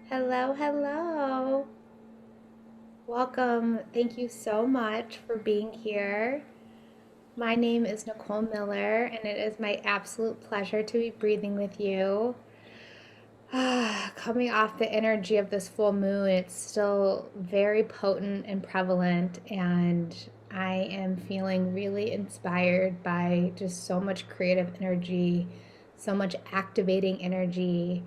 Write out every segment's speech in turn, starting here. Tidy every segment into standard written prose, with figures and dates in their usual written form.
Hello, hello. Welcome. Thank you so much for being here. My name is Nicole Miller, and it is my absolute pleasure to be breathing with you. Coming off the energy of this full moon, it's still very potent and prevalent, and I am feeling really inspired by just so much creative energy, so much activating energy.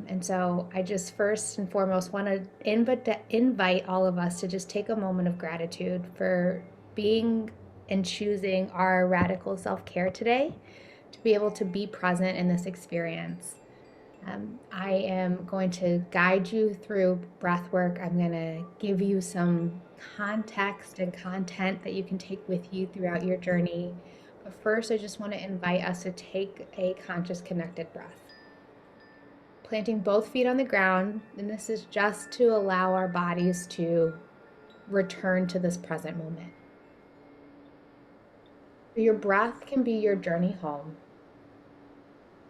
And so I just first and foremost want to invite all of us to just take a moment of gratitude for being and choosing our radical self care today to be able to be present in this experience. I am going to guide you through breath work. I'm going to give you some context and content that you can take with you throughout your journey. But first, I just want to invite us to take a conscious, connected breath. Planting both feet on the ground, and this is just to allow our bodies to return to this present moment. Your breath can be your journey home.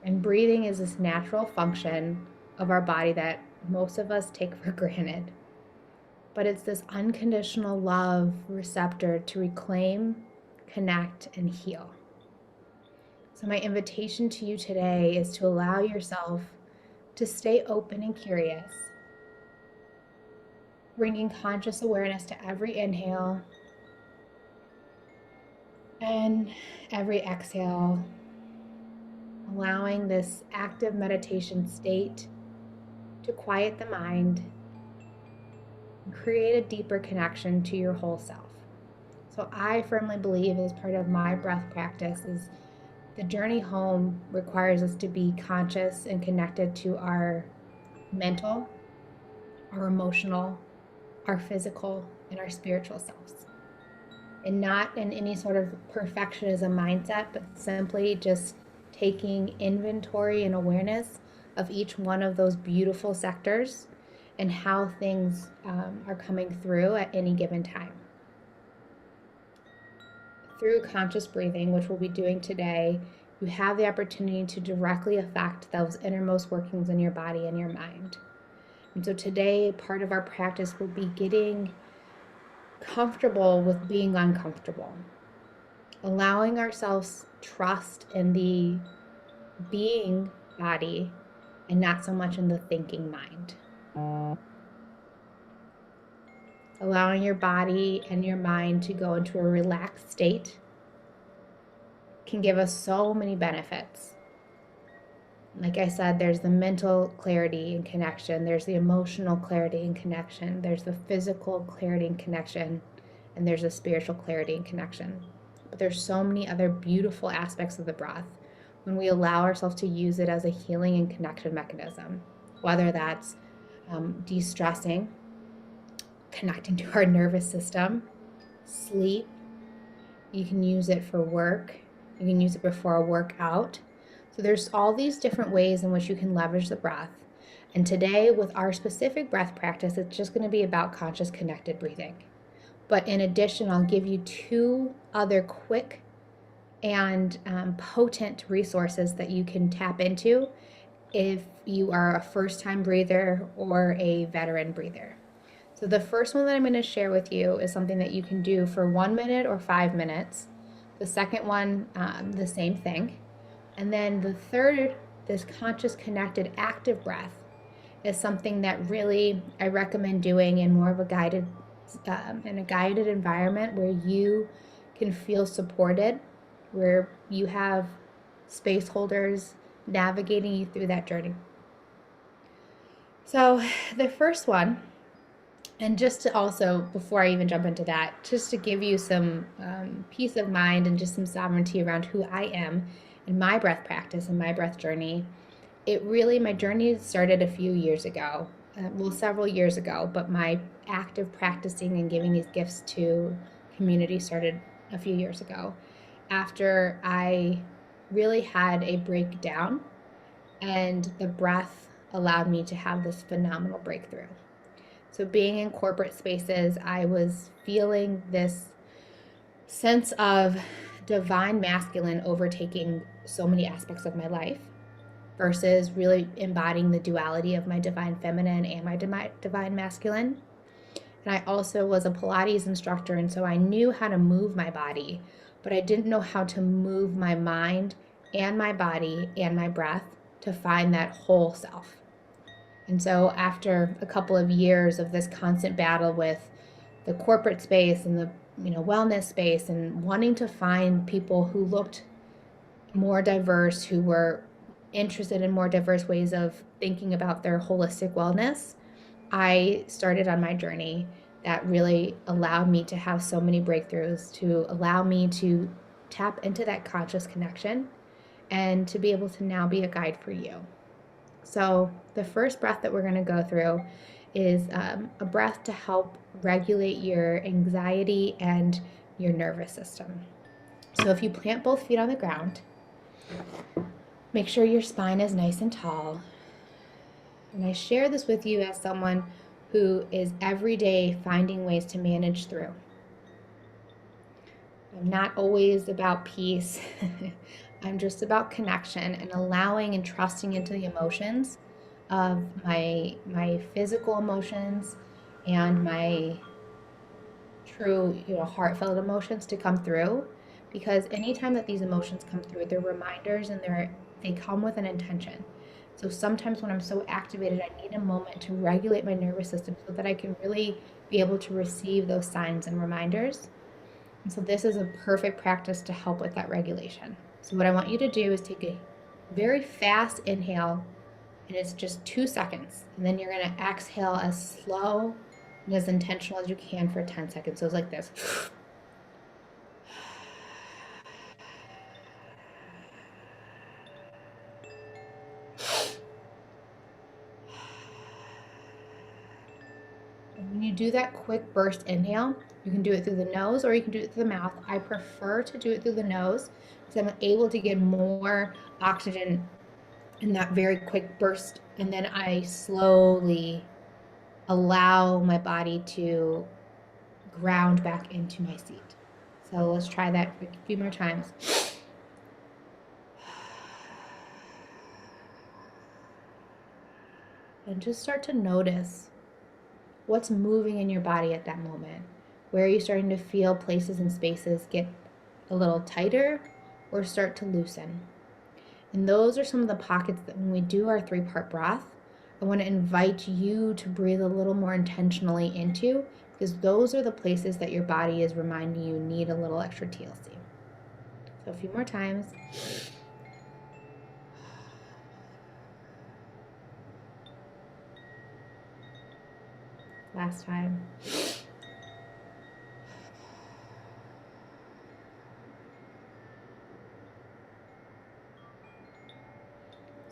And breathing is this natural function of our body that most of us take for granted. But it's this unconditional love receptor to reclaim, connect, and heal. So, my invitation to you today is to allow yourself to stay open and curious, bringing conscious awareness to every inhale and every exhale, allowing this active meditation state to quiet the mind and create a deeper connection to your whole self. So I firmly believe, as part of my breath practice, is the journey home requires us to be conscious and connected to our mental, our emotional, our physical, and our spiritual selves. And not in any sort of perfectionism mindset, but simply just taking inventory and awareness of each one of those beautiful sectors and how things are coming through at any given time. Through conscious breathing, which we'll be doing today, you have the opportunity to directly affect those innermost workings in your body and your mind. And so today, part of our practice will be getting comfortable with being uncomfortable, allowing ourselves trust in the being body and not so much in the thinking mind. Allowing your body and your mind to go into a relaxed state can give us so many benefits. Like I said, there's the mental clarity and connection, there's the emotional clarity and connection, there's the physical clarity and connection, and there's the spiritual clarity and connection. But there's so many other beautiful aspects of the breath when we allow ourselves to use it as a healing and connection mechanism, whether that's de-stressing, connecting to our nervous system, sleep. You can use it for work. You can use it before a workout. So there's all these different ways in which you can leverage the breath. And today, with our specific breath practice, it's just going to be about conscious connected breathing. But in addition, I'll give you two other quick and potent resources that you can tap into if you are a first-time breather or a veteran breather. So the first one that I'm going to share with you is something that you can do for 1 minute or 5 minutes. The second one, the same thing. And then the third, this conscious connected active breath, is something that really I recommend doing in more of a guided environment where you can feel supported, where you have space holders navigating you through that journey. So the first one, and just to also, before I even jump into that, just to give you some peace of mind and just some sovereignty around who I am and my breath practice and my breath journey, my journey started a few years ago, several years ago, but my active practicing and giving these gifts to community started a few years ago after I really had a breakdown, and the breath allowed me to have this phenomenal breakthrough. So being in corporate spaces, I was feeling this sense of divine masculine overtaking so many aspects of my life. versus really embodying the duality of my divine feminine and my divine masculine. And I also was a Pilates instructor, and so I knew how to move my body, but I didn't know how to move my mind and my body and my breath to find that whole self. And so after a couple of years of this constant battle with the corporate space and the wellness space, and wanting to find people who looked more diverse, who were interested in more diverse ways of thinking about their holistic wellness, I started on my journey that really allowed me to have so many breakthroughs, to allow me to tap into that conscious connection and to be able to now be a guide for you. So the first breath that we're going to go through is a breath to help regulate your anxiety and your nervous system. So if you plant both feet on the ground, make sure your spine is nice and tall. And I share this with you as someone who is every day finding ways to manage through. I'm not always about peace. I'm just about connection and allowing and trusting into the emotions of my physical emotions and my true, heartfelt emotions to come through. Because anytime that these emotions come through, they're reminders and they come with an intention. So sometimes when I'm so activated, I need a moment to regulate my nervous system so that I can really be able to receive those signs and reminders. And so this is a perfect practice to help with that regulation. So what I want you to do is take a very fast inhale, and it's just 2 seconds. And then you're going to exhale as slow and as intentional as you can for 10 seconds. So it's like this. And when you do that quick burst inhale, you can do it through the nose or you can do it through the mouth. I prefer to do it through the nose because I'm able to get more oxygen in that very quick burst. And then I slowly allow my body to ground back into my seat. So let's try that a few more times. And just start to notice what's moving in your body at that moment. Where are you starting to feel places and spaces get a little tighter or start to loosen? And those are some of the pockets that when we do our 3-part breath, I want to invite you to breathe a little more intentionally into, because those are the places that your body is reminding you need a little extra TLC. So a few more times. Last time.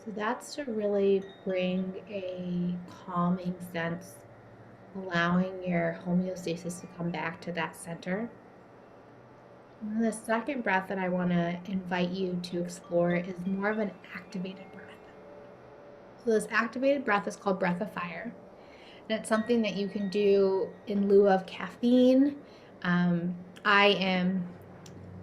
So that's to really bring a calming sense, allowing your homeostasis to come back to that center. And the second breath that I want to invite you to explore is more of an activated breath. So this activated breath is called breath of fire. And it's something that you can do in lieu of caffeine.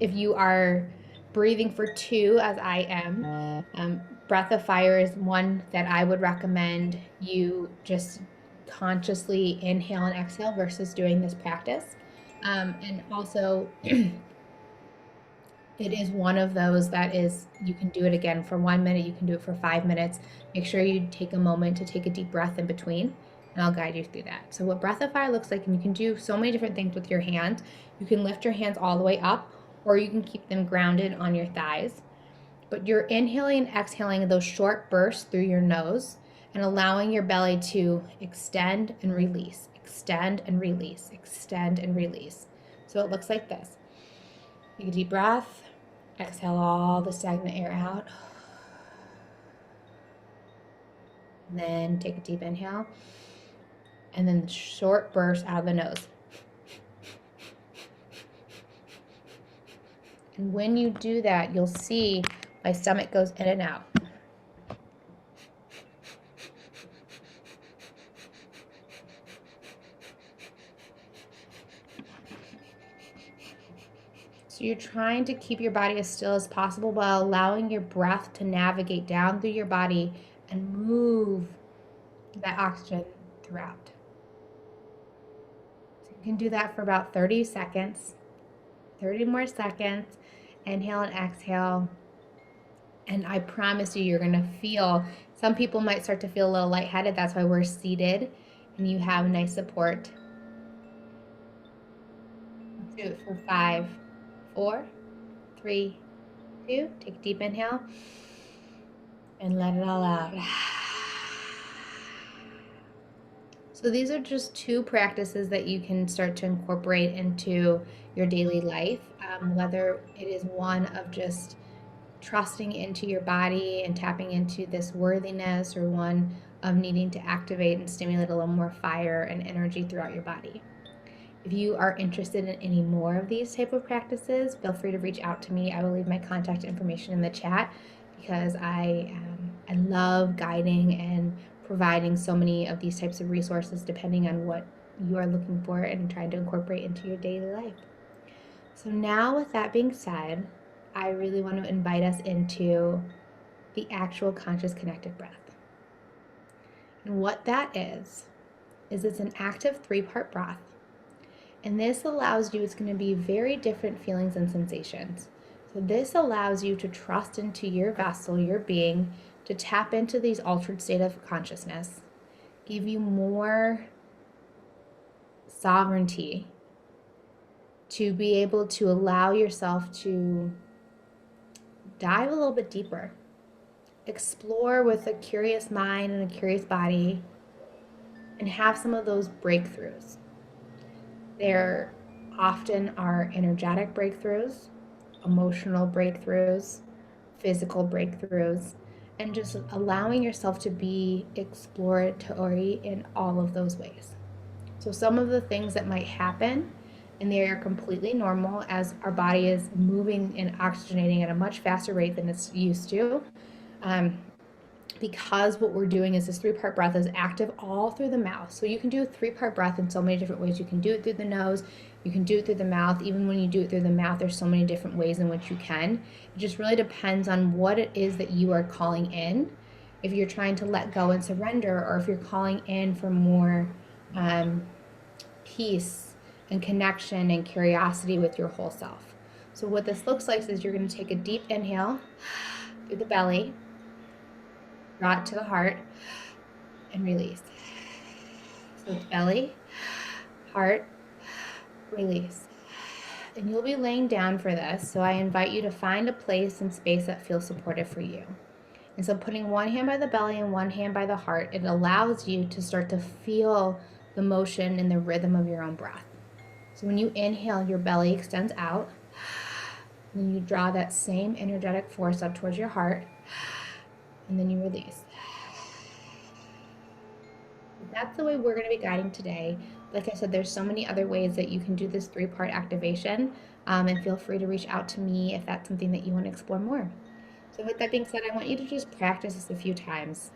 If you are breathing for 2, as I am, breath of fire is one that I would recommend you just consciously inhale and exhale versus doing this practice. And also, it is one of those that is, you can do it again for 1 minute, you can do it for 5 minutes. Make sure you take a moment to take a deep breath in between, and I'll guide you through that. So what breath of fire looks like, and you can do so many different things with your hand. You can lift your hands all the way up, or you can keep them grounded on your thighs. But you're inhaling and exhaling those short bursts through your nose and allowing your belly to extend and release, extend and release, extend and release. So it looks like this. Take a deep breath. Exhale all the stagnant air out. And then take a deep inhale. And then short burst out of the nose. And when you do that, you'll see my stomach goes in and out. So So you're trying to keep your body as still as possible while allowing your breath to navigate down through your body and move that oxygen throughout. So you can do that for about 30 seconds, 30 more seconds. Inhale and exhale. And I promise you, you're going to feel, some people might start to feel a little lightheaded. That's why we're seated and you have nice support. Let's do it for 5, 4, 3, 2. Take a deep inhale and let it all out. So these are just 2 practices that you can start to incorporate into your daily life, whether it is one of just trusting into your body and tapping into this worthiness, or one of needing to activate and stimulate a little more fire and energy throughout your body. If you are interested in any more of these type of practices, feel free to reach out to me. I will leave my contact information in the chat, because I love guiding and providing so many of these types of resources depending on what you are looking for and trying to incorporate into your daily life. So now, with that being said, I really want to invite us into the actual conscious connected breath. And what that is it's an active 3-part breath. And this allows you, it's going to be very different feelings and sensations. So this allows you to trust into your vessel, your being, to tap into these altered state of consciousness, give you more sovereignty to be able to allow yourself to dive a little bit deeper, explore with a curious mind and a curious body, and have some of those breakthroughs. There often are energetic breakthroughs, emotional breakthroughs, physical breakthroughs, and just allowing yourself to be exploratory in all of those ways. So some of the things that might happen, and they are completely normal as our body is moving and oxygenating at a much faster rate than it's used to, because what we're doing is this 3-part breath is active all through the mouth. So you can do a 3-part breath in so many different ways. You can do it through the nose, you can do it through the mouth. Even when you do it through the mouth, there's so many different ways in which you can. It just really depends on what it is that you are calling in. If you're trying to let go and surrender, or if you're calling in for more peace and connection and curiosity with your whole self. So what this looks like is you're going to take a deep inhale through the belly, draw it to the heart, and release. So it's belly, heart, release. And you'll be laying down for this, so I invite you to find a place and space that feels supportive for you. And so putting one hand by the belly and one hand by the heart, it allows you to start to feel the motion and the rhythm of your own breath. So when you inhale, your belly extends out, and then you draw that same energetic force up towards your heart, and then you release. That's the way we're going to be guiding today. Like I said, there's so many other ways that you can do this 3-part activation, and feel free to reach out to me if that's something that you want to explore more. So with that being said, I want you to just practice this a few times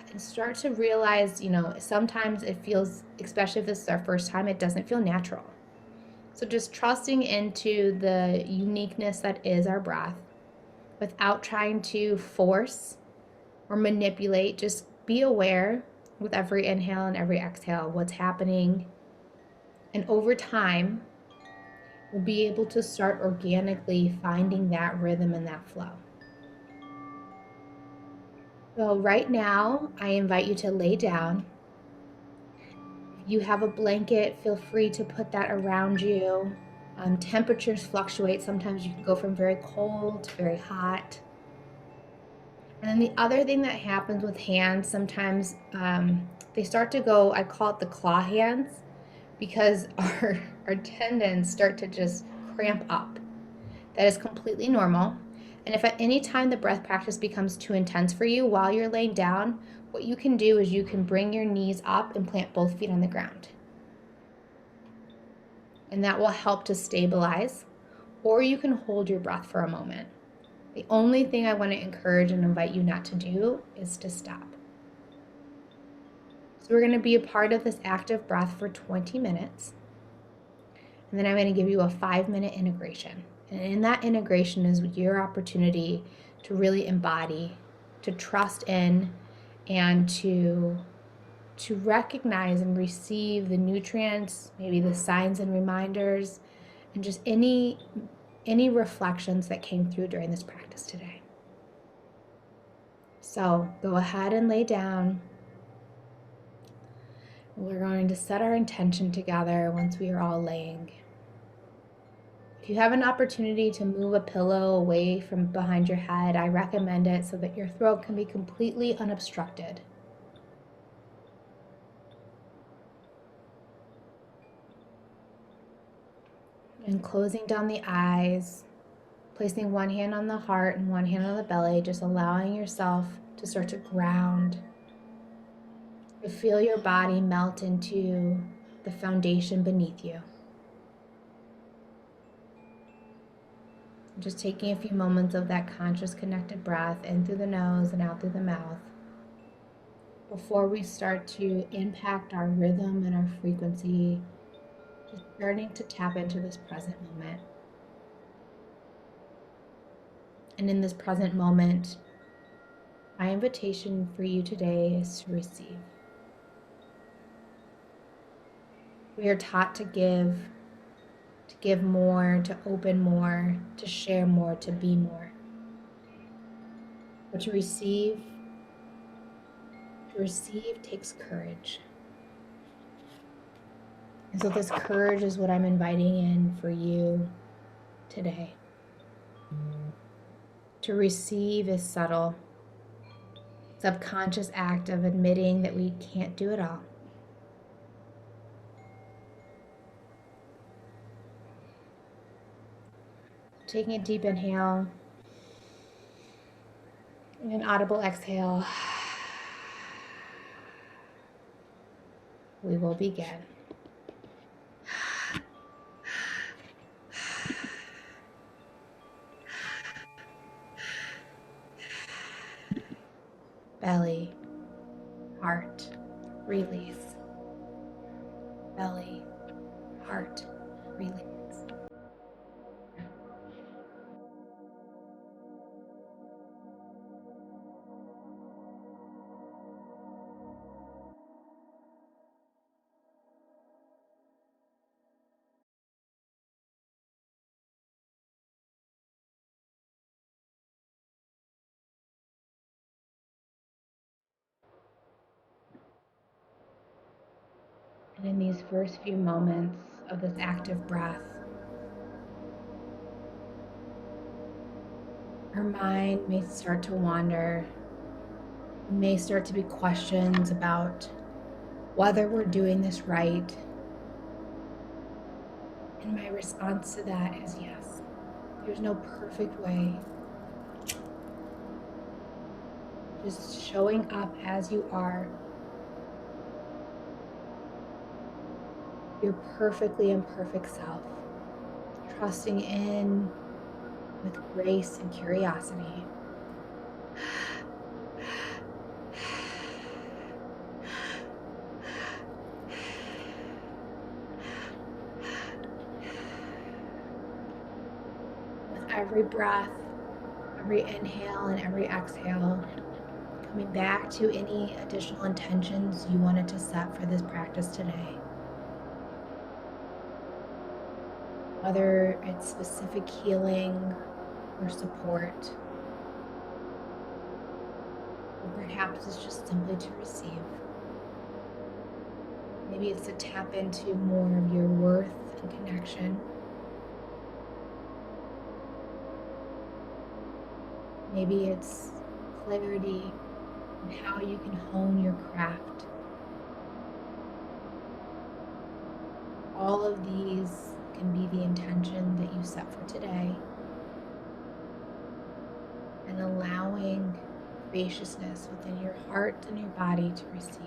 and start to realize, sometimes it feels, especially if this is our first time, it doesn't feel natural. So just trusting into the uniqueness that is our breath without trying to force or manipulate. Just be aware with every inhale and every exhale what's happening. And over time, we'll be able to start organically finding that rhythm and that flow. So right now, I invite you to lay down. If you have a blanket, feel free to put that around you. Temperatures fluctuate. Sometimes you can go from very cold to very hot. And then the other thing that happens with hands, sometimes they start to go, I call it the claw hands, because our tendons start to just cramp up. That is completely normal. And if at any time the breath practice becomes too intense for you while you're laying down, what you can do is you can bring your knees up and plant both feet on the ground. And that will help to stabilize, or you can hold your breath for a moment. The only thing I want to encourage and invite you not to do is to stop. So we're going to be a part of this active breath for 20 minutes. And then I'm going to give you a 5-minute integration. And in that integration is your opportunity to really embody, to trust in, and to recognize and receive the nutrients, maybe the signs and reminders, and just any reflections that came through during this practice today. So go ahead and lay down. We're going to set our intention together once we are all laying. If you have an opportunity to move a pillow away from behind your head, I recommend it so that your throat can be completely unobstructed. And closing down the eyes, placing one hand on the heart and one hand on the belly, just allowing yourself to start to ground, to feel your body melt into the foundation beneath you. Just taking a few moments of that conscious connected breath in through the nose and out through the mouth before we start to impact our rhythm and our frequency, just starting to tap into this present moment. And in this present moment, my invitation for you today is to receive. We are taught to give more, to open more, to share more, to be more. But to receive takes courage. And so this courage is what I'm inviting in for you today. To receive is subtle, subconscious act of admitting that we can't do it all. Taking a deep inhale and an audible exhale, we will begin. Belly, heart, release. Belly, heart, release. And in these first few moments of this active breath, our mind may start to wander. There may start to be questions about whether we're doing this right. And my response to that is yes. There's no perfect way. Just showing up as you are. Your perfectly imperfect self. Trusting in with grace and curiosity. With every breath, every inhale and every exhale, coming back to any additional intentions you wanted to set for this practice today. Whether it's specific healing or support, or perhaps it's just simply to receive. Maybe it's to tap into more of your worth and connection. Maybe it's clarity and how you can hone your craft. All of these can be the intention that you set for today, and allowing graciousness within your heart and your body to receive.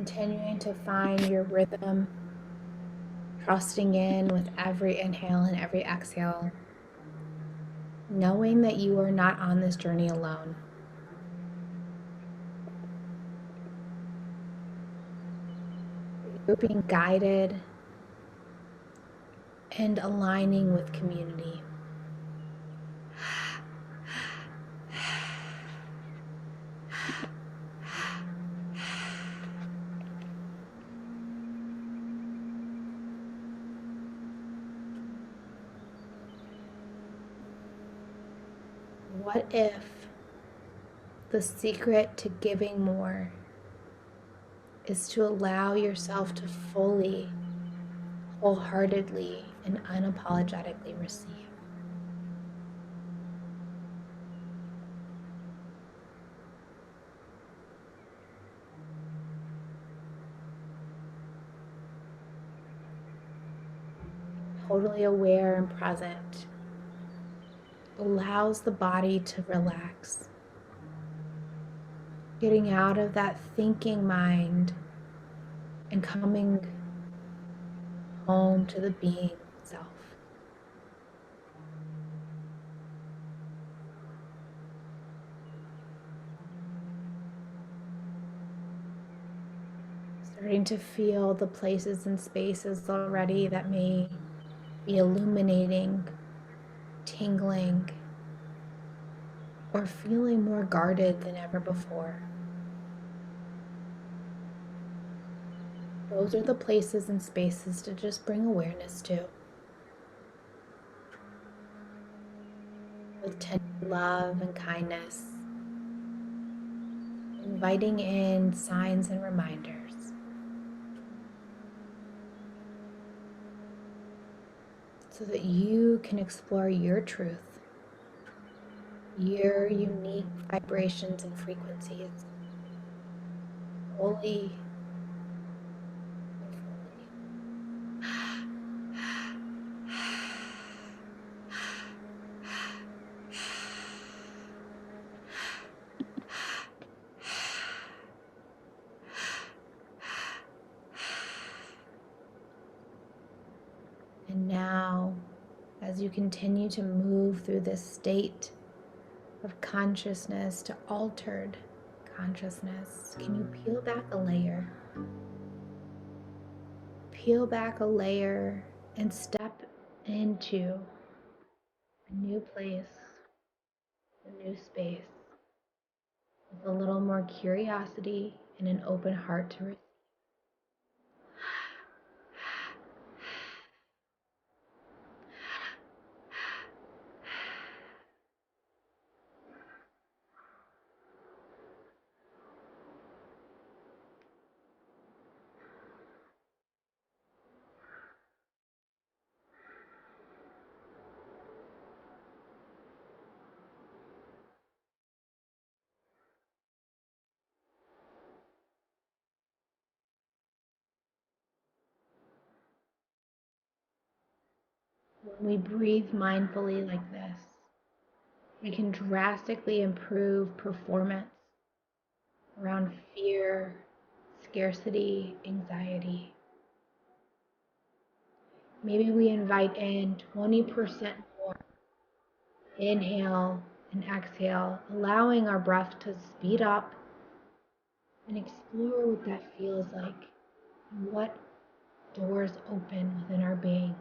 continuing to find your rhythm, trusting in with every inhale and every exhale, knowing that you are not on this journey alone. You're being guided and aligning with community. What if the secret to giving more is to allow yourself to fully, wholeheartedly, and unapologetically receive? Totally aware and present allows the body to relax, getting out of that thinking mind and coming home to the being self. Starting to feel the places and spaces already that may be illuminating, tingling, or feeling more guarded than ever before. Those are the places and spaces to just bring awareness to with tender love and kindness, inviting in signs and reminders so that you can explore your truth, your unique vibrations and frequencies wholly and fully. And now, as you continue to move through this state of consciousness to altered consciousness, can you peel back a layer? Peel back a layer and step into a new place, a new space, with a little more curiosity and an open heart to receive. When we breathe mindfully like this, we can drastically improve performance around fear, scarcity, anxiety. Maybe we invite in 20% more inhale and exhale, allowing our breath to speed up and explore what that feels like and what doors open within our being.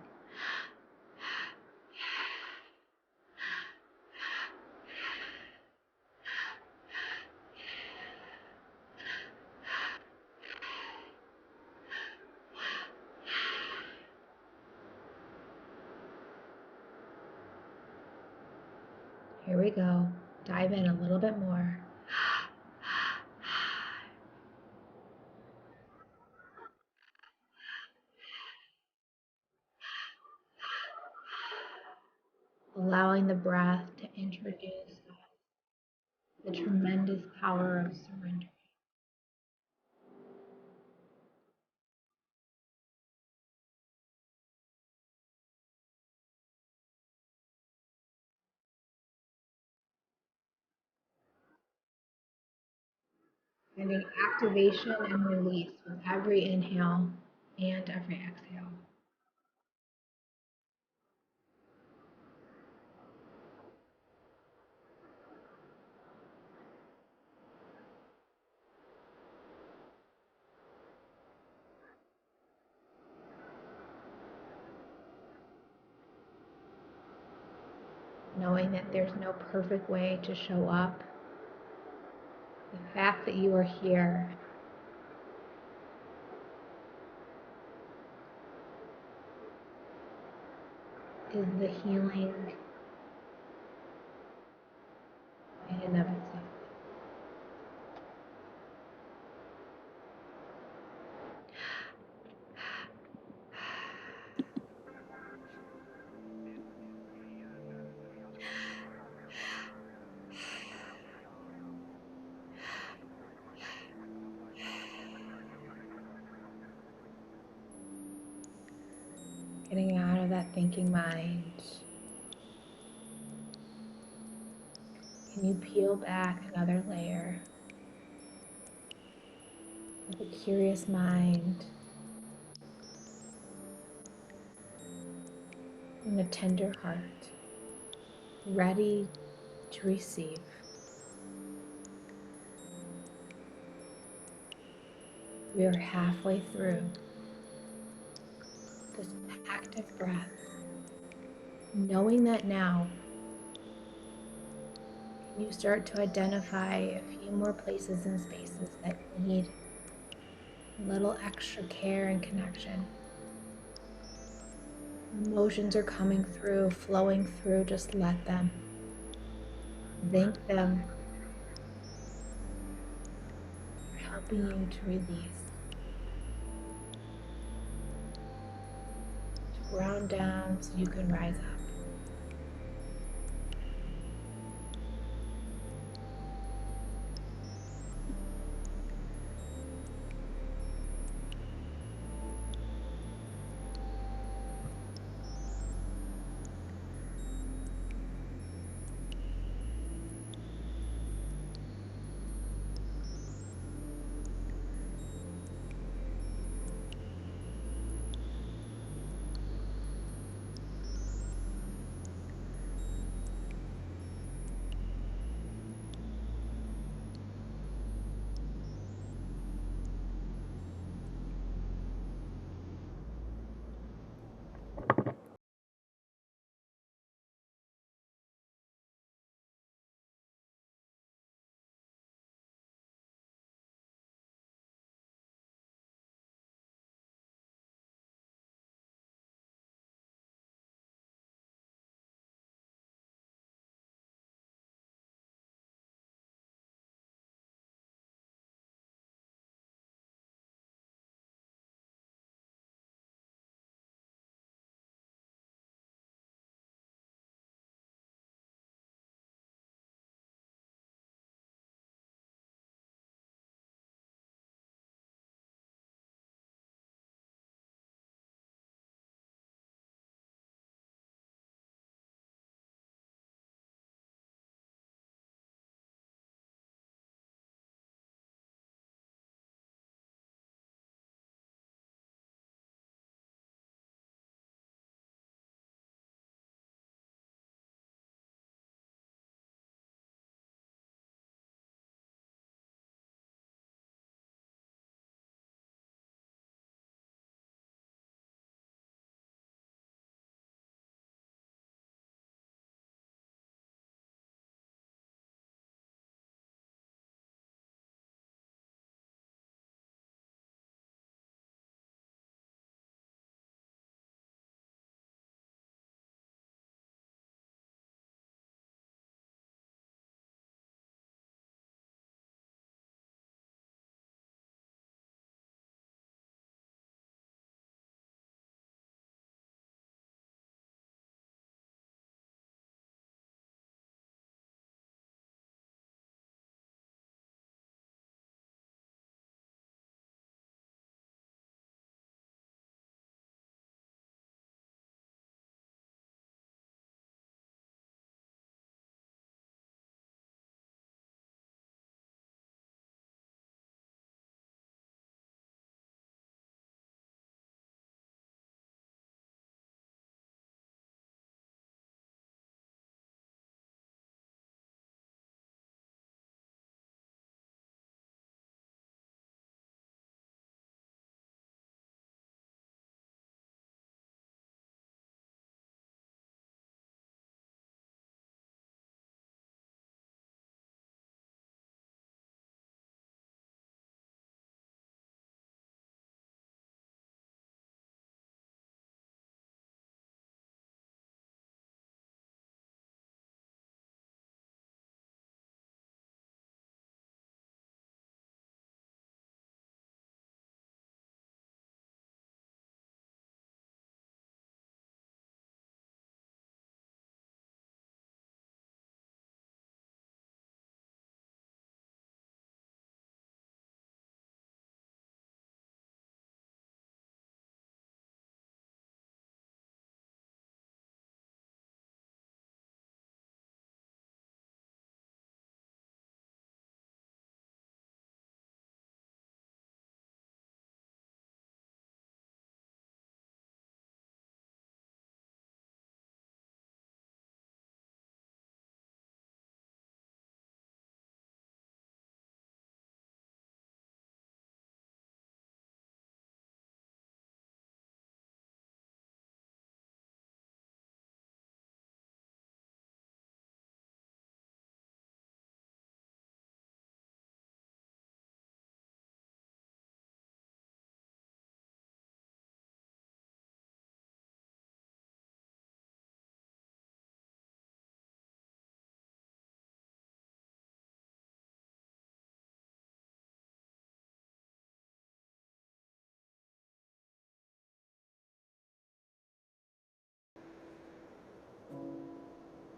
Here we go. Dive in a little bit more. Allowing the breath to introduce the tremendous power of surrender. Finding activation and release with every inhale and every exhale. Knowing that there's no perfect way to show up, the fact that you are here is the healing in and of itself. Getting out of that thinking mind. Can you peel back another layer with a curious mind and a tender heart, ready to receive? We are halfway through this active breath. Knowing that now, you start to identify a few more places and spaces that need a little extra care and connection. Emotions are coming through, flowing through, just let them. Thank them for helping you to release, to ground down so you can rise up.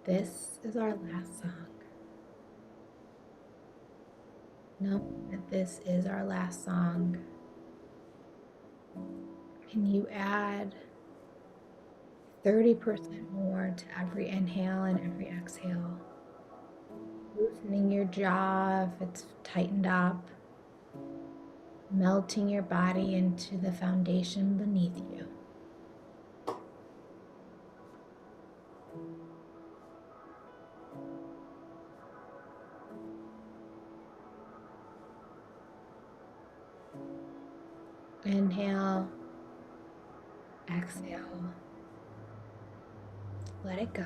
this is our last song. Know that this is our last song. Can you add 30% more to every inhale and every exhale? Loosening your jaw if it's tightened up, melting your body into the foundation beneath you. Inhale, exhale, let it go.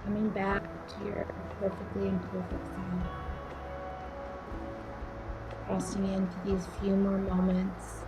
Coming back to your perfectly imperfect self. Trusting into these few more moments.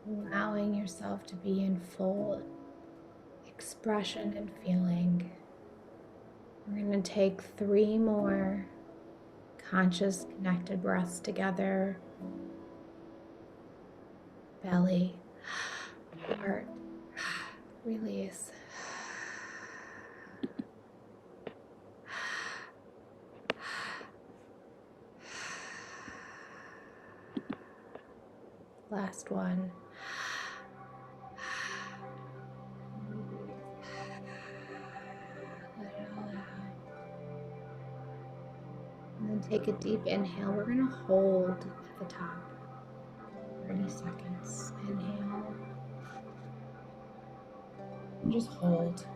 Allowing yourself to be in full expression and feeling. We're going to take 3 more conscious connected breaths together. Belly, heart, release. Last one. Let it all out. And then take a deep inhale. We're going to hold at the top. 30 seconds. Inhale. And just hold.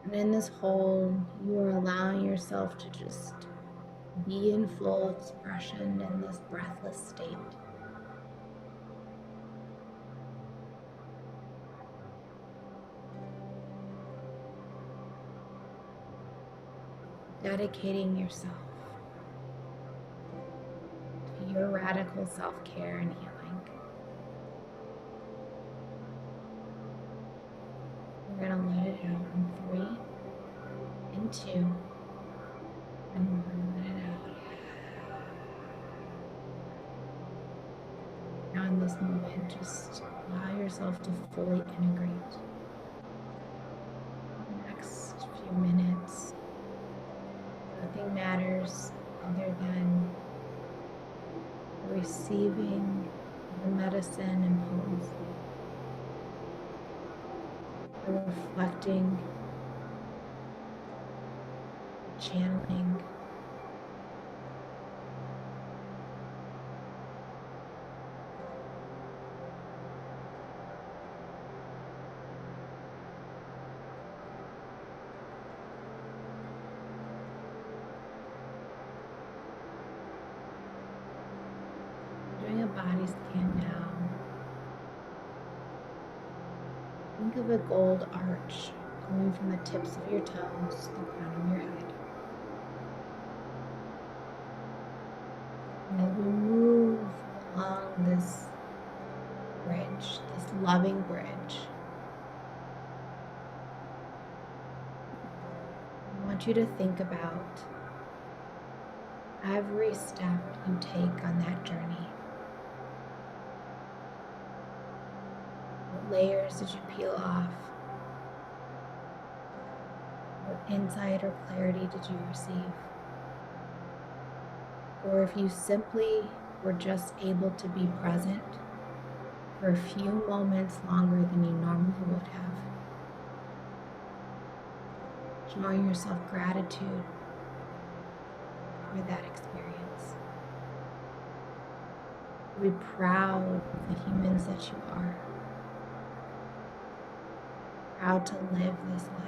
And in this hold, you are allowing yourself to just be in full expression in this breathless state. Dedicating yourself to your radical self-care and healing. We're going to let it out in 3 and 2, and we're going to let it out. Now in this moment, just allow yourself to fully integrate. The next few minutes, nothing matters other than receiving the medicine imposed, the reflecting, channeling. Doing a body scan now. Think of a gold arch moving from the tips of your toes to the crown of your head. And as we move along this bridge, this loving bridge, I want you to think about every step you take on that journey. What layers did you peel off? What insight or clarity did you receive? Or if you simply were just able to be present for a few moments longer than you normally would have, showing yourself gratitude for that experience. Be proud of the humans that you are. Proud to live this life.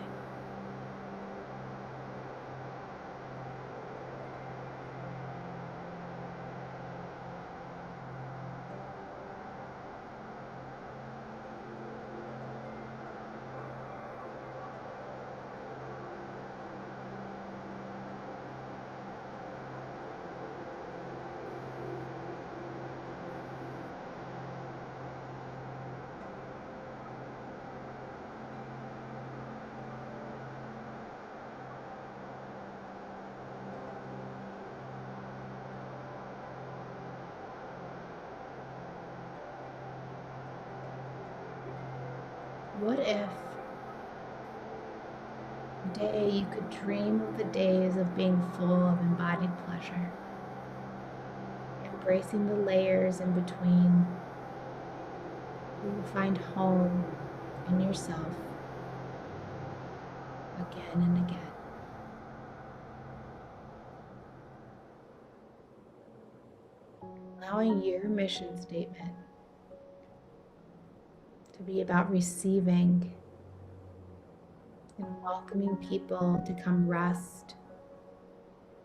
What if today you could dream of the days of being full of embodied pleasure, embracing the layers in between, where you find home in yourself again and again. Allowing your mission statement to be about receiving and welcoming people to come rest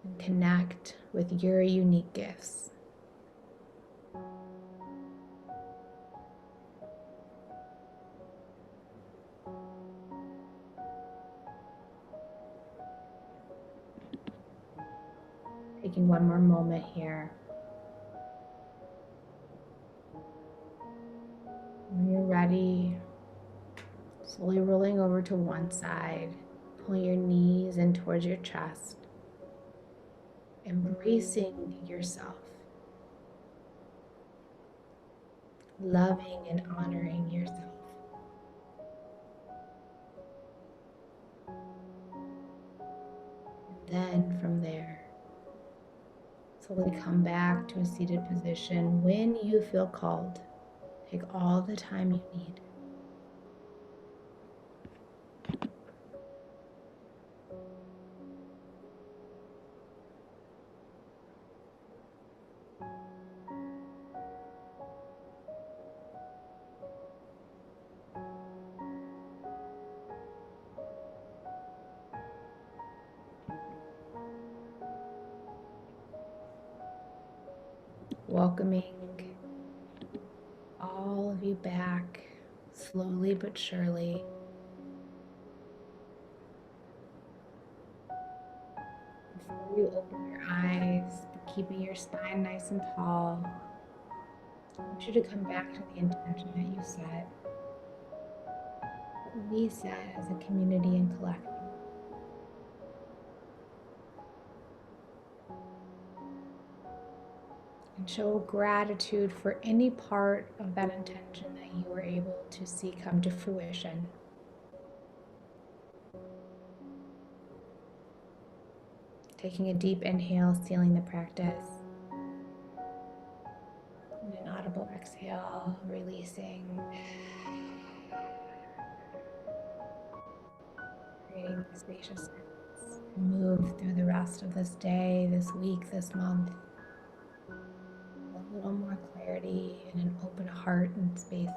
and connect with your unique gifts. Taking one more moment here. When you're ready, slowly rolling over to one side, pulling your knees in towards your chest, embracing yourself, loving and honoring yourself. And then from there, slowly come back to a seated position. When you feel called, take all the time you need. Welcoming all of you back, slowly but surely. Before you open your eyes, keeping your spine nice and tall, I want you to come back to the intention that you set, what we set as a community and collective. And show gratitude for any part of that intention that you were able to see come to fruition. Taking a deep inhale, sealing the practice. And an audible exhale, releasing. Creating spaciousness. And move through the rest of this day, this week, this month. A little more clarity and an open heart and space.